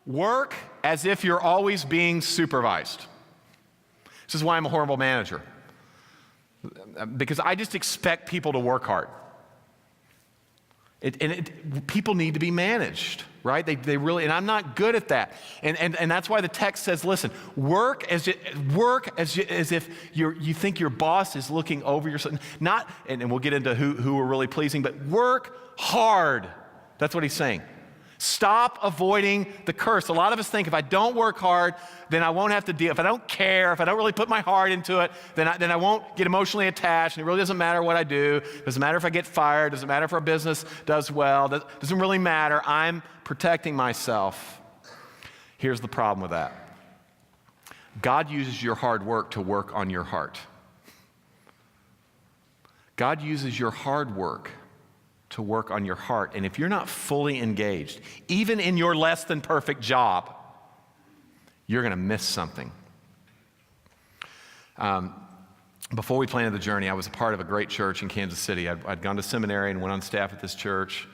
Work as if you're always being supervised. This is why I'm a horrible manager. Because I just expect people to work hard. People need to be managed, right? They really, and I'm not good at that. And that's why the text says, listen, work as if you think your boss is looking over your, not, and we'll get into who we're really pleasing, but work hard. That's what he's saying. Stop avoiding the curse. A lot of us think if I don't work hard, then I won't have to deal. If I don't care, if I don't really put my heart into it, then I won't get emotionally attached. And it really doesn't matter what I do. Doesn't matter if I get fired. Doesn't matter if our business does well. Doesn't really matter. I'm protecting myself. Here's the problem with that. God uses your hard work to work on your heart. God uses your hard work to work on your heart. And if you're not fully engaged, even in your less than perfect job, you're going to miss something. Before we planted the journey, I was a part of a great church in Kansas City. I'd gone to seminary and went on staff at this church.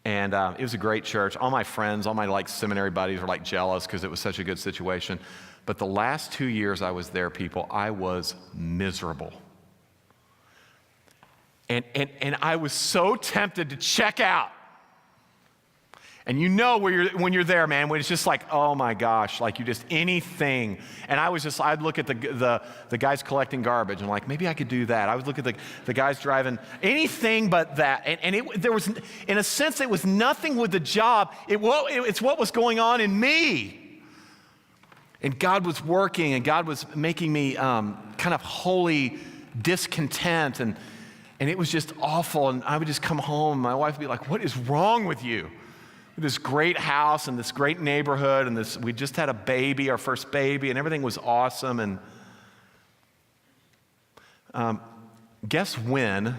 And it was a great church. All my friends, all my seminary buddies were jealous because it was such a good situation. But the last 2 years I was there, people, I was miserable. And I was so tempted to check out. And when you're there, man, when it's just oh my gosh, you just anything. And I'd look at the guys collecting garbage and maybe I could do that. I would look at the guys driving, anything but that. There was, in a sense, it was nothing with the job. It's what was going on in me. And God was working and God was making me kind of holy discontent and it was just awful. And I would just come home and my wife would be like, what is wrong with you? This great house and this great neighborhood and we just had a baby, our first baby, and everything was awesome. And guess when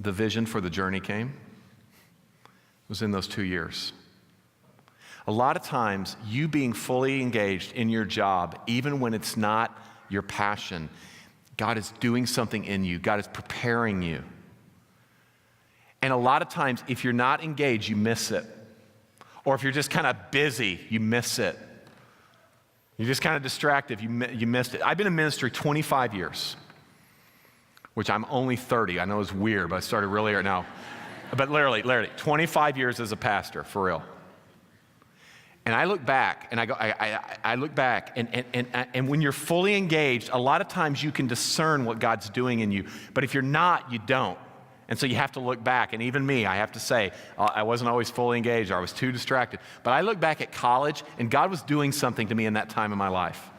the vision for the journey came? It was in those 2 years. A lot of times, you being fully engaged in your job, even when it's not your passion, God is doing something in you. God is preparing you. And a lot of times, if you're not engaged, you miss it. Or if you're just kind of busy, you miss it. You're just kind of distracted, you missed it. I've been in ministry 25 years, which I'm only 30. I know it's weird, but I started really early now. But literally, 25 years as a pastor, for real. And I look back, and I look back, and when you're fully engaged, a lot of times you can discern what God's doing in you. But if you're not, you don't. And so you have to look back. And even me, I have to say, I wasn't always fully engaged, or I was too distracted. But I look back at college, and God was doing something to me in that time in my life.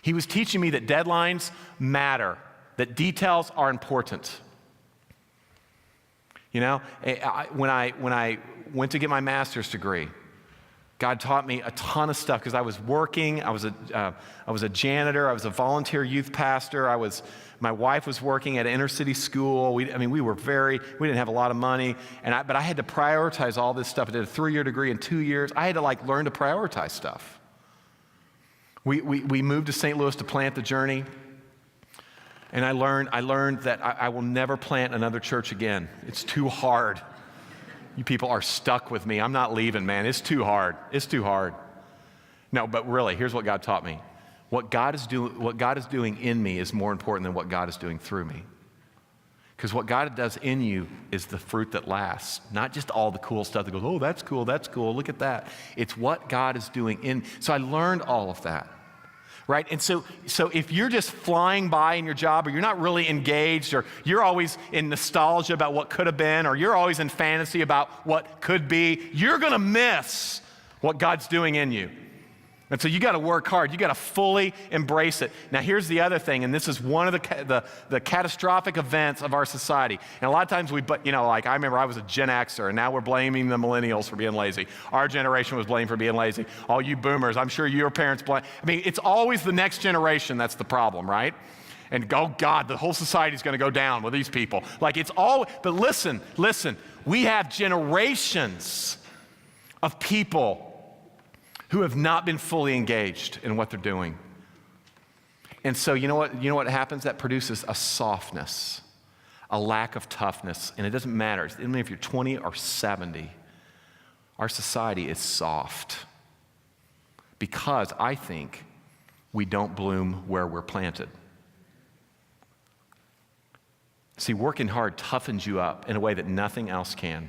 He was teaching me that deadlines matter, that details are important. When I went to get my master's degree, God taught me a ton of stuff because I was working. I was a janitor. I was a volunteer youth pastor. My wife was working at an inner city school. We didn't have a lot of money, but I had to prioritize all this stuff. I did a 3-year degree in 2 years. I had to learn to prioritize stuff. We moved to St. Louis to plant the journey, and I learned that I will never plant another church again. It's too hard. You people are stuck with me. I'm not leaving, man. It's too hard. It's too hard. No, but really, here's what God taught me. What God is doing in me is more important than what God is doing through me. Because what God does in you is the fruit that lasts, not just all the cool stuff that goes, oh, that's cool, look at that. It's what God is doing in. So I learned all of that. Right? And so if you're just flying by in your job, or you're not really engaged, or you're always in nostalgia about what could have been, or you're always in fantasy about what could be, you're going to miss what God's doing in you. And so you got to work hard. You got to fully embrace it. Now, here's the other thing, and this is one of the catastrophic events of our society. And a lot of times I remember I was a Gen Xer, and now we're blaming the millennials for being lazy. Our generation was blamed for being lazy. All you boomers, I'm sure your parents blame. It's always the next generation that's the problem, right? And oh God, the whole society is going to go down with these people. But listen, we have generations of people who have not been fully engaged in what they're doing. And so you know what happens? That produces a softness, a lack of toughness. And it doesn't matter. Even if you're 20 or 70, our society is soft. because I think we don't bloom where we're planted. See, working hard toughens you up in a way that nothing else can.